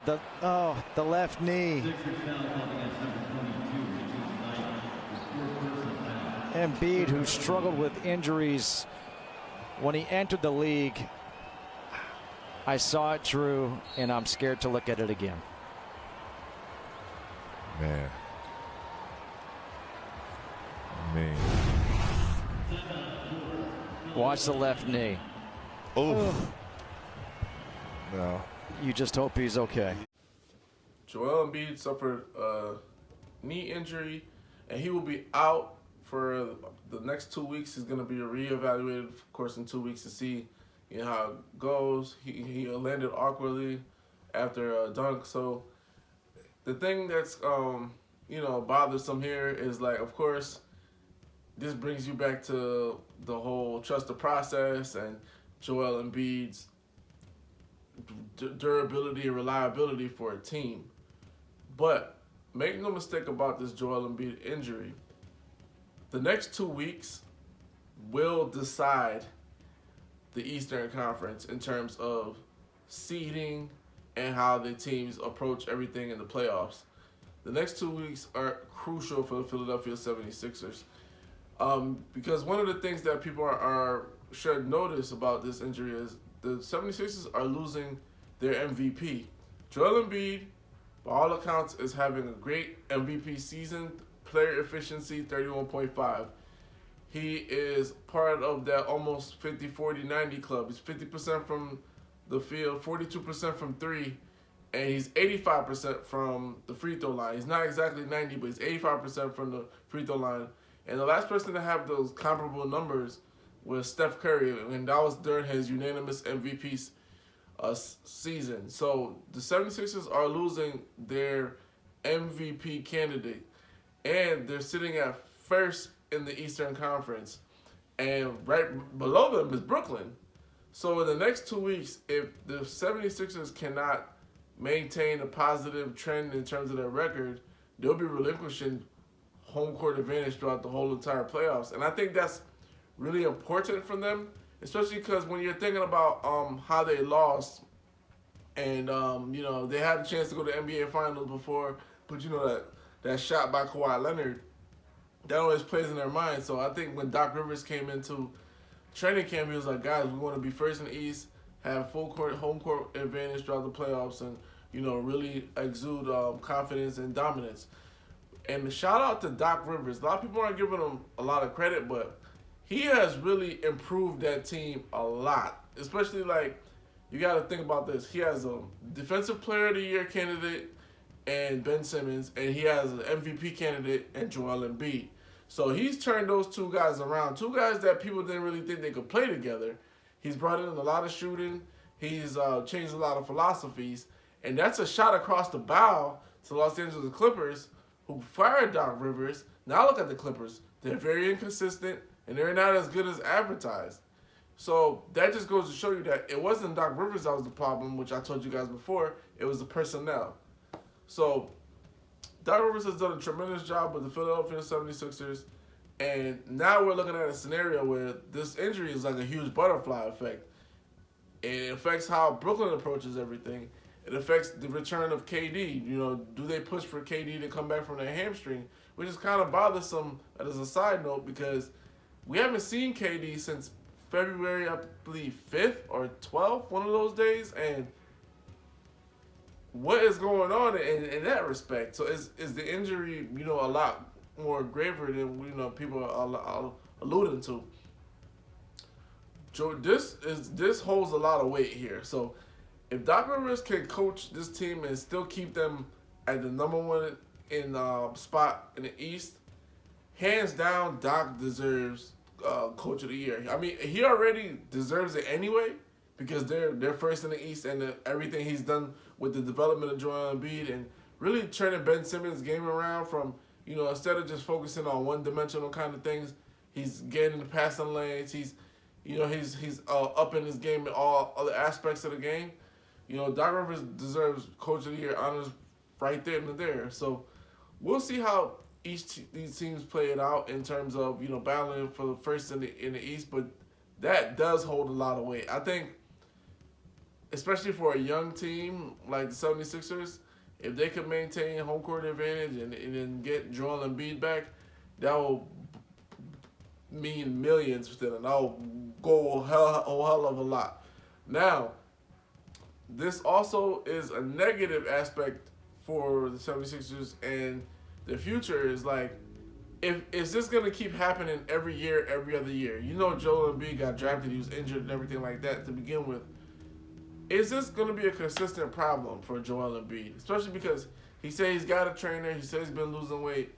The left knee. Embiid, who struggled with injuries when he entered the league. I saw it, Drew, and I'm scared to look at it again. Man. Watch the left knee. Oh. No. You just hope he's okay. Joel Embiid suffered a knee injury, and he will be out for the next 2 weeks. He's going to be reevaluated, of course, in 2 weeks to see how it goes. He landed awkwardly after a dunk. So the thing that's bothersome here is, like, of course, this brings you back to the whole trust the process and Joel Embiid's durability and reliability for a team. But make no mistake about this Joel Embiid injury. The next 2 weeks will decide the Eastern Conference in terms of seeding and how the teams approach everything in the playoffs. The next 2 weeks are crucial for the Philadelphia 76ers. Because one of the things that people should notice about this injury is the 76ers are losing their MVP. Joel Embiid, by all accounts, is having a great MVP season. Player efficiency, 31.5. He is part of that almost 50-40-90 club. He's 50% from the field, 42% from three, and he's 85% from the free throw line. He's not exactly 90, but he's 85% from the free throw line. And the last person to have those comparable numbers was Steph Curry, and that was during his unanimous MVP season. So the 76ers are losing their MVP candidate, and they're sitting at first in the Eastern Conference, and right below them is Brooklyn. So in the next 2 weeks, if the 76ers cannot maintain a positive trend in terms of their record, they'll be relinquishing home court advantage throughout the whole entire playoffs. And I think that's really important for them, especially because when you're thinking about how they lost, and they had a chance to go to NBA Finals before, but that shot by Kawhi Leonard, that always plays in their mind. So I think when Doc Rivers came into training camp, he was like, guys, we want to be first in the East, have full court, home court advantage throughout the playoffs, and really exude confidence and dominance. And shout out to Doc Rivers. A lot of people aren't giving him a lot of credit, but he has really improved that team a lot. Especially, like, you got to think about this. He has a Defensive Player of the Year candidate and Ben Simmons, and he has an MVP candidate and Joel Embiid. So he's turned those two guys around. Two guys that people didn't really think they could play together. He's brought in a lot of shooting. He's changed a lot of philosophies. And that's a shot across the bow to the Los Angeles Clippers, who fired Doc Rivers. Now look at the Clippers. They're very inconsistent, and they're not as good as advertised. So that just goes to show you that it wasn't Doc Rivers that was the problem, which I told you guys before. It was the personnel. So Doc Rivers has done a tremendous job with the Philadelphia 76ers, and now we're looking at a scenario where this injury is like a huge butterfly effect. It affects how Brooklyn approaches everything. It affects the return of KD. Do they push for KD to come back from their hamstring, which is kind of bothersome as a side note because we haven't seen KD since February, I believe, 5th or 12th, one of those days, and what is going on in that respect? So is the injury, a lot more graver than people are alluding to. This holds a lot of weight here. So if Doc Rivers can coach this team and still keep them at the number one in spot in the East, hands down, Doc deserves Coach of the Year. I mean, he already deserves it anyway because they're first in the East, and everything he's done with the development of Joel Embiid and really turning Ben Simmons' game around from, instead of just focusing on one-dimensional kind of things, he's getting the passing lanes. He's up in his game in all other aspects of the game. Doc Rivers deserves Coach of the Year honors right there and there. So we'll see how these teams play it out in terms of battling for the first in the East, but that does hold a lot of weight. I think especially for a young team like the 76ers, if they could maintain home court advantage and then get Joel Embiid back, that will mean millions for them. That will go a hell of a lot. Now, this also is a negative aspect for the 76ers, and the future is like, is this going to keep happening every year, every other year? You know, Joel Embiid got drafted, he was injured and everything like that to begin with. Is this going to be a consistent problem for Joel Embiid? Especially because he said he's got a trainer, he said he's been losing weight,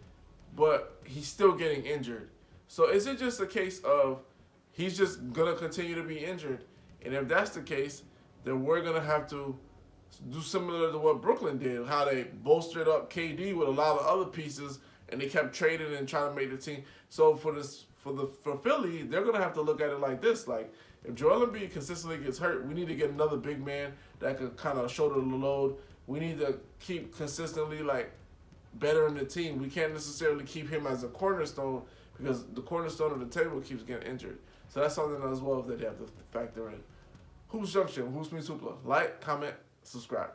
but he's still getting injured. So is it just a case of he's just going to continue to be injured? And if that's the case, then we're going to have to do similar to what Brooklyn did, how they bolstered up KD with a lot of other pieces, and they kept trading and trying to make the team. So for Philly, they're going to have to look at it like this. Like, if Joel Embiid consistently gets hurt, we need to get another big man that can kind of shoulder the load. We need to keep consistently, like, bettering the team. We can't necessarily keep him as a cornerstone because the cornerstone of the table keeps getting injured. So that's something as well that they have to factor in. Hoops Junction, Hoops Meets Hoopla. Like, comment, subscribe.